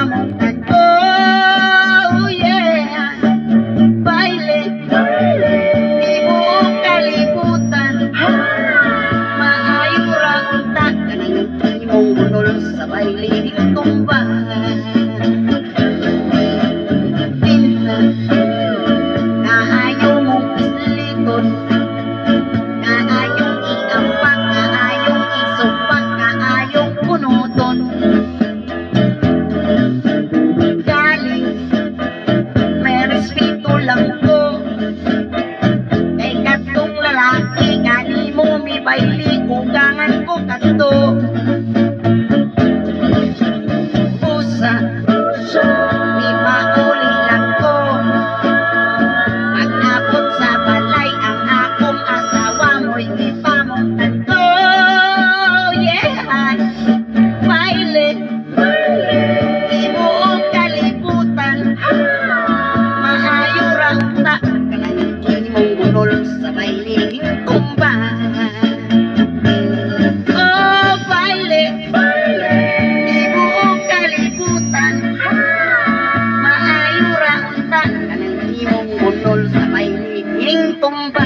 pamungkan ko. Oh yeah, baile, di buong kalibutan. Maayo ra unta kanang imong gunol sa baile tumbahan. Tinta kaayo mong isliton, kaayong iampak, kaayong isumpak, kaayong punuton. Galing may respeto lang ko kay katong lalaki, gani mo mi baili ugangan ko kato. Pusa mi pauli lang ko, pag-abot sa balay ang akong asawa mo'y ipamungtan ko. Yeah, baile, di buong kalibutan. Maayo ra unta kanang imong gunol sa bailing kumbahan. Oh, baile, di buong kalibutan. Maayo ra unta kanang imong gunol sa bailing tumbahan.